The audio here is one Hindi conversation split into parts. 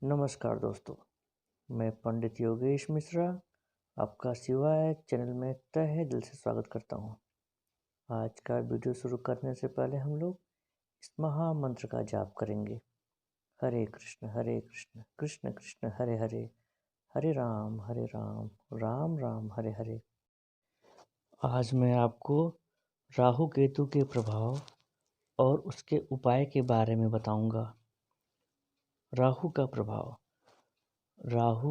नमस्कार दोस्तों, मैं पंडित योगेश मिश्रा आपका शिवाय चैनल में तहे दिल से स्वागत करता हूँ। आज का वीडियो शुरू करने से पहले हम लोग इस महामंत्र का जाप करेंगे। हरे कृष्ण कृष्ण कृष्ण हरे हरे, हरे राम राम राम हरे हरे। आज मैं आपको राहु केतु के प्रभाव और उसके उपाय के बारे में बताऊंगा। राहु का प्रभाव। राहु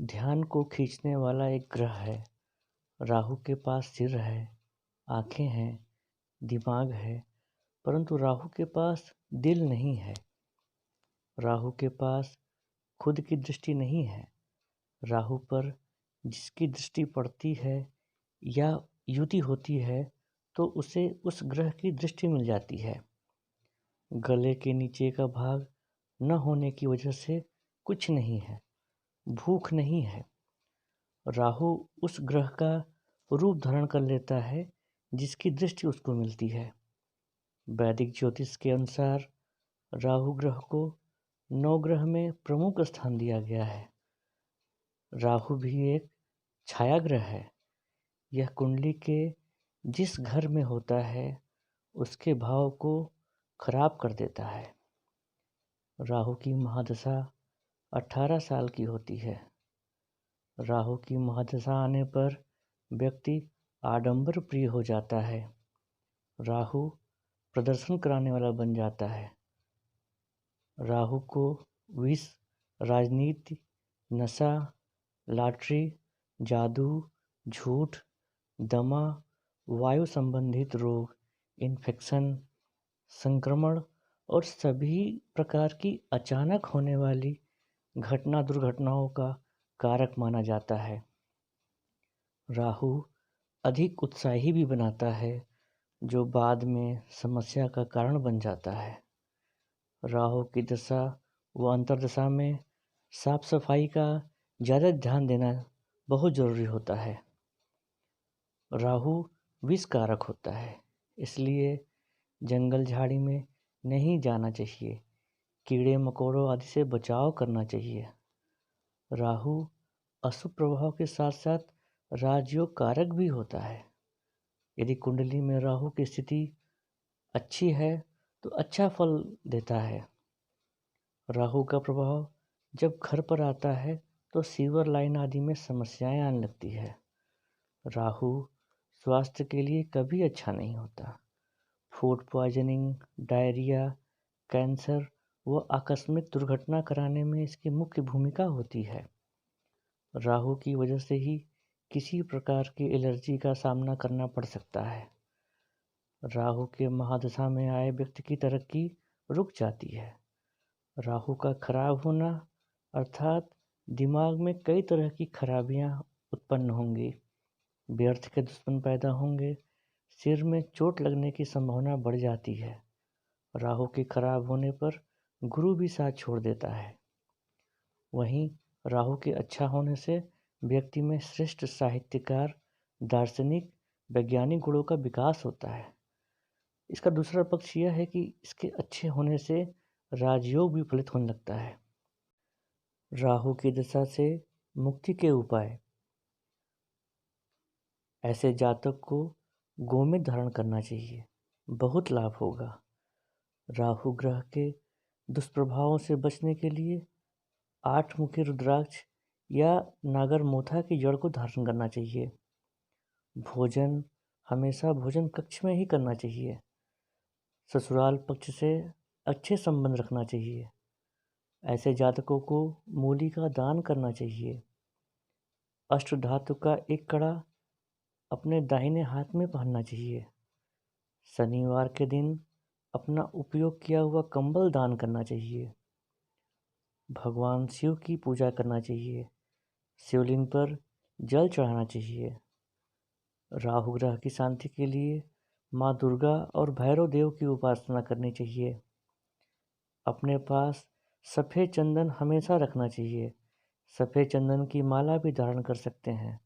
ध्यान को खींचने वाला एक ग्रह है। राहु के पास सिर है, आँखें हैं, दिमाग है, परंतु राहु के पास दिल नहीं है। राहु के पास खुद की दृष्टि नहीं है। राहु पर जिसकी दृष्टि पड़ती है या युति होती है तो उसे उस ग्रह की दृष्टि मिल जाती है। गले के नीचे का भाग न होने की वजह से कुछ नहीं है, भूख नहीं है। राहु उस ग्रह का रूप धारण कर लेता है जिसकी दृष्टि उसको मिलती है। वैदिक ज्योतिष के अनुसार राहु ग्रह को नवग्रह में प्रमुख स्थान दिया गया है। राहु भी एक छाया ग्रह है। यह कुंडली के जिस घर में होता है उसके भाव को खराब कर देता है। राहु की महादशा 18 साल की होती है। राहु की महादशा आने पर व्यक्ति आडंबर प्रिय हो जाता है। राहु प्रदर्शन कराने वाला बन जाता है। राहु को विष, राजनीति, नशा, लॉटरी, जादू, झूठ, दमा, वायु संबंधित रोग, इन्फेक्शन, संक्रमण और सभी प्रकार की अचानक होने वाली दुर्घटनाओं का कारक माना जाता है। राहु अधिक उत्साही भी बनाता है, जो बाद में समस्या का कारण बन जाता है। राहु की दशा व अंतर्दशा में साफ सफाई का ज़्यादा ध्यान देना बहुत ज़रूरी होता है। राहु विष कारक होता है, इसलिए जंगल झाड़ी में नहीं जाना चाहिए। कीड़े मकोड़ों आदि से बचाव करना चाहिए। राहु अशुभ प्रभाव के साथ साथ राजयोग कारक भी होता है। यदि कुंडली में राहु की स्थिति अच्छी है तो अच्छा फल देता है। राहु का प्रभाव जब घर पर आता है तो सीवर लाइन आदि में समस्याएं आने लगती है। राहु स्वास्थ्य के लिए कभी अच्छा नहीं होता। फूड पॉइजनिंग, डायरिया, कैंसर व आकस्मिक दुर्घटना कराने में इसकी मुख्य भूमिका होती है। राहु की वजह से ही किसी प्रकार की एलर्जी का सामना करना पड़ सकता है। राहु के महादशा में आए व्यक्ति की तरक्की रुक जाती है। राहु का खराब होना अर्थात दिमाग में कई तरह की खराबियां उत्पन्न होंगी, व्यर्थ के दुश्मन पैदा होंगे, सिर में चोट लगने की संभावना बढ़ जाती है। राहु के खराब होने पर गुरु भी साथ छोड़ देता है। वहीं राहु के अच्छा होने से व्यक्ति में श्रेष्ठ साहित्यकार, दार्शनिक, वैज्ञानिक गुणों का विकास होता है। इसका दूसरा पक्ष यह है कि इसके अच्छे होने से राजयोग भी फलित होने लगता है। राहु की दशा से मुक्ति के उपाय। ऐसे जातक को गोमेद धारण करना चाहिए, बहुत लाभ होगा। राहु ग्रह के दुष्प्रभावों से बचने के लिए 8 मुखी रुद्राक्ष या नागर मोथा की जड़ को धारण करना चाहिए। भोजन हमेशा भोजन कक्ष में ही करना चाहिए। ससुराल पक्ष से अच्छे संबंध रखना चाहिए। ऐसे जातकों को मूली का दान करना चाहिए। अष्ट धातु का एक कड़ा अपने दाहिने हाथ में पहनना चाहिए। शनिवार के दिन अपना उपयोग किया हुआ कंबल दान करना चाहिए। भगवान शिव की पूजा करना चाहिए। शिवलिंग पर जल चढ़ाना चाहिए। राहु ग्रह की शांति के लिए माँ दुर्गा और भैरव देव की उपासना करनी चाहिए। अपने पास सफ़ेद चंदन हमेशा रखना चाहिए। सफ़ेद चंदन की माला भी धारण कर सकते हैं।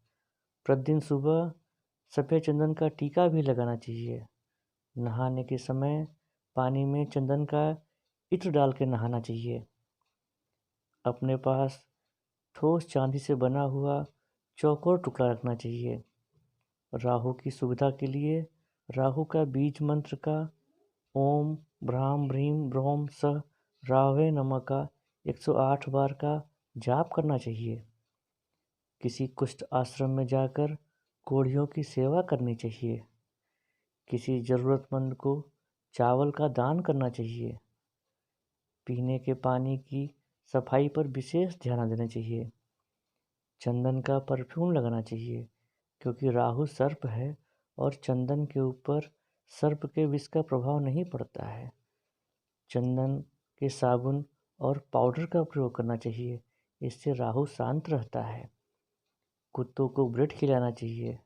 प्रतिदिन सुबह सफ़ेद चंदन का टीका भी लगाना चाहिए। नहाने के समय पानी में चंदन का इत्र डाल के नहाना चाहिए। अपने पास ठोस चांदी से बना हुआ चौकोर टुकड़ा रखना चाहिए। राहु की सुविधा के लिए राहु का बीज मंत्र का ओम भ्राम भ्रीम ब्रोम सह राहवे नमः का 108 बार का जाप करना चाहिए। किसी कुष्ठ आश्रम में जाकर कोढ़ियों की सेवा करनी चाहिए। किसी ज़रूरतमंद को चावल का दान करना चाहिए। पीने के पानी की सफाई पर विशेष ध्यान देना चाहिए। चंदन का परफ्यूम लगाना चाहिए, क्योंकि राहु सर्प है और चंदन के ऊपर सर्प के विष का प्रभाव नहीं पड़ता है। चंदन के साबुन और पाउडर का प्रयोग करना चाहिए, इससे राहु शांत रहता है। कुत्तों को ब्रेड खिलाना चाहिए।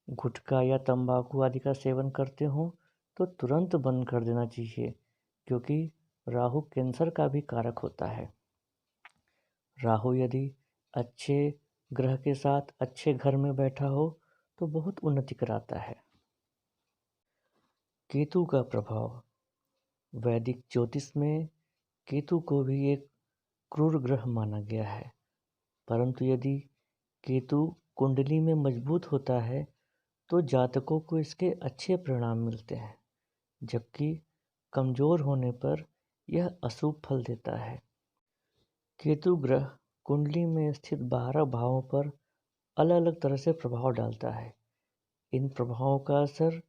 गुटखा या तंबाकू आदि का सेवन करते हो तो तुरंत बंद कर देना चाहिए, क्योंकि राहु कैंसर का भी कारक होता है। राहु यदि अच्छे ग्रह के साथ अच्छे घर में बैठा हो तो बहुत उन्नति कराता है। केतु का प्रभाव। वैदिक ज्योतिष में केतु को भी एक क्रूर ग्रह माना गया है, परंतु यदि केतु कुंडली में मजबूत होता है तो जातकों को इसके अच्छे परिणाम मिलते हैं, जबकि कमजोर होने पर यह अशुभ फल देता है। केतु ग्रह कुंडली में स्थित 12 भावों पर अलग अलग तरह से प्रभाव डालता है। इन प्रभावों का असर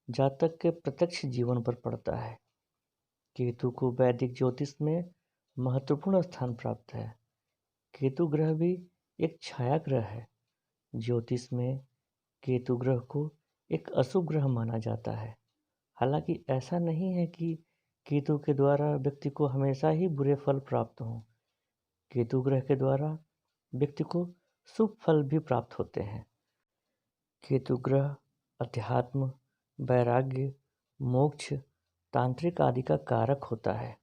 जातक के प्रत्यक्ष जीवन पर पड़ता है। केतु को वैदिक ज्योतिष में महत्वपूर्ण स्थान प्राप्त है। केतु ग्रह भी एक छाया ग्रह है। ज्योतिष में केतु ग्रह को एक अशुभ ग्रह माना जाता है। हालांकि ऐसा नहीं है कि केतु के द्वारा व्यक्ति को हमेशा ही बुरे फल प्राप्त हों। केतु ग्रह के द्वारा व्यक्ति को शुभ फल भी प्राप्त होते हैं। केतु ग्रह अध्यात्म, वैराग्य, मोक्ष, तांत्रिक आदि का कारक होता है।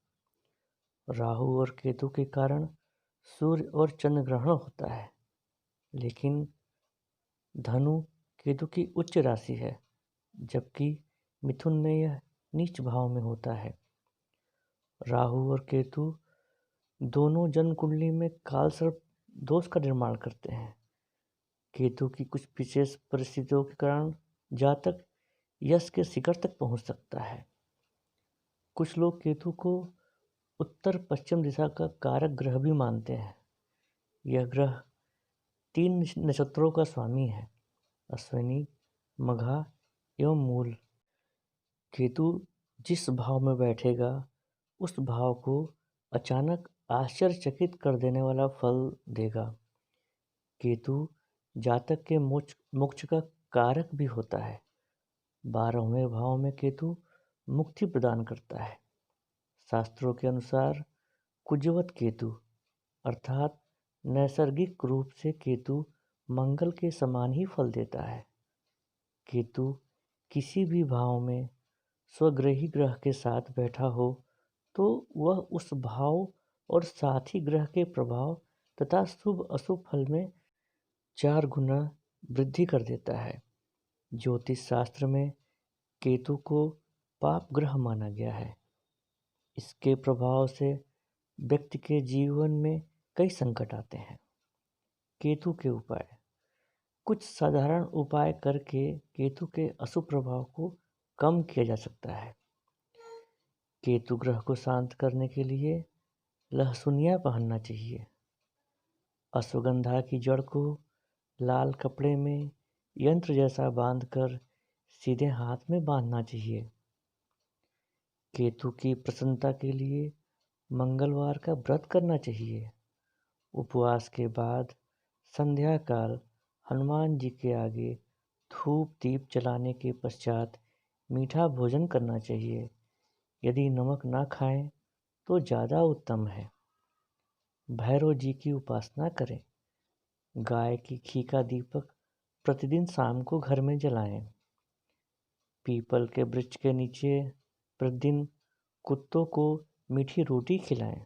राहु और केतु के कारण सूर्य और चंद्र ग्रहण होता है, लेकिन धनु केतु की उच्च राशि है, जबकि मिथुन में यह नीच भाव में होता है। राहु और केतु दोनों जन्म कुंडली में कालसर्प दोष का निर्माण करते हैं। केतु की कुछ विशेष परिस्थितियों के कारण जातक यश के शिखर तक पहुंच सकता है। कुछ लोग केतु को उत्तर पश्चिम दिशा का कारक ग्रह भी मानते हैं। यह ग्रह 3 नक्षत्रों का स्वामी है: अश्विनी, मघा एवं मूल। केतु जिस भाव में बैठेगा उस भाव को अचानक आश्चर्यचकित कर देने वाला फल देगा। केतु जातक के मोक्ष का कारक भी होता है। 12वें भाव में केतु मुक्ति प्रदान करता है। शास्त्रों के अनुसार कुजवत केतु अर्थात नैसर्गिक रूप से केतु मंगल के समान ही फल देता है। केतु किसी भी भाव में स्वग्रही ग्रह के साथ बैठा हो तो वह उस भाव और साथी ग्रह के प्रभाव तथा शुभ अशुभ फल में 4 गुना वृद्धि कर देता है। ज्योतिष शास्त्र में केतु को पाप ग्रह माना गया है। इसके प्रभाव से व्यक्ति के जीवन में कई संकट आते हैं। केतु के उपाय। कुछ साधारण उपाय करके केतु के अशुभ प्रभाव को कम किया जा सकता है। केतु ग्रह को शांत करने के लिए लहसुनिया पहनना चाहिए। अश्वगंधा की जड़ को लाल कपड़े में यंत्र जैसा बांधकर सीधे हाथ में बांधना चाहिए। केतु की प्रसन्नता के लिए मंगलवार का व्रत करना चाहिए। उपवास के बाद संध्या काल हनुमान जी के आगे धूप दीप जलाने के पश्चात मीठा भोजन करना चाहिए। यदि नमक ना खाएं तो ज़्यादा उत्तम है। भैरव जी की उपासना करें। गाय की घी का दीपक प्रतिदिन शाम को घर में जलाएं। पीपल के वृक्ष के नीचे प्रतिदिन कुत्तों को मीठी रोटी खिलाएं।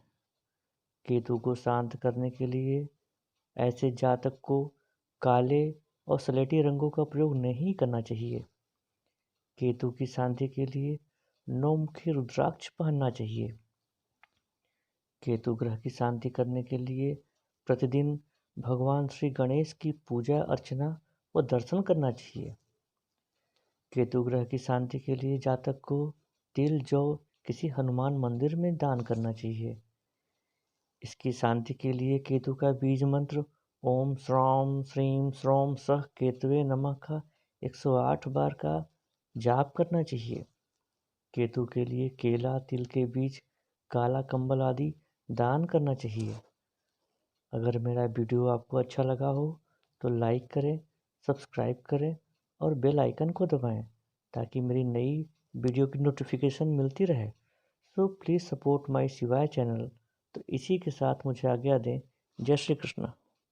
केतु को शांत करने के लिए ऐसे जातक को काले और स्लेटी रंगों का प्रयोग नहीं करना चाहिए। केतु की शांति के लिए 9 मुखी रुद्राक्ष पहनना चाहिए। केतु ग्रह की शांति करने के लिए प्रतिदिन भगवान श्री गणेश की पूजा अर्चना व दर्शन करना चाहिए। केतु ग्रह की शांति के लिए जातक को तिल जौ किसी हनुमान मंदिर में दान करना चाहिए। इसकी शांति के लिए केतु का बीज मंत्र ओम श्रौम श्रीम श्रौम सह केतुवे नमः का 108 बार का जाप करना चाहिए। केतु के लिए केला, तिल के बीज, काला कंबल आदि दान करना चाहिए। अगर मेरा वीडियो आपको अच्छा लगा हो तो लाइक करें, सब्सक्राइब करें और बेल आइकन को दबाएं ताकि मेरी नई वीडियो की नोटिफिकेशन मिलती रहे। सो प्लीज़ सपोर्ट माय शिवाय चैनल। तो इसी के साथ मुझे आज्ञा दें। जय श्री कृष्ण।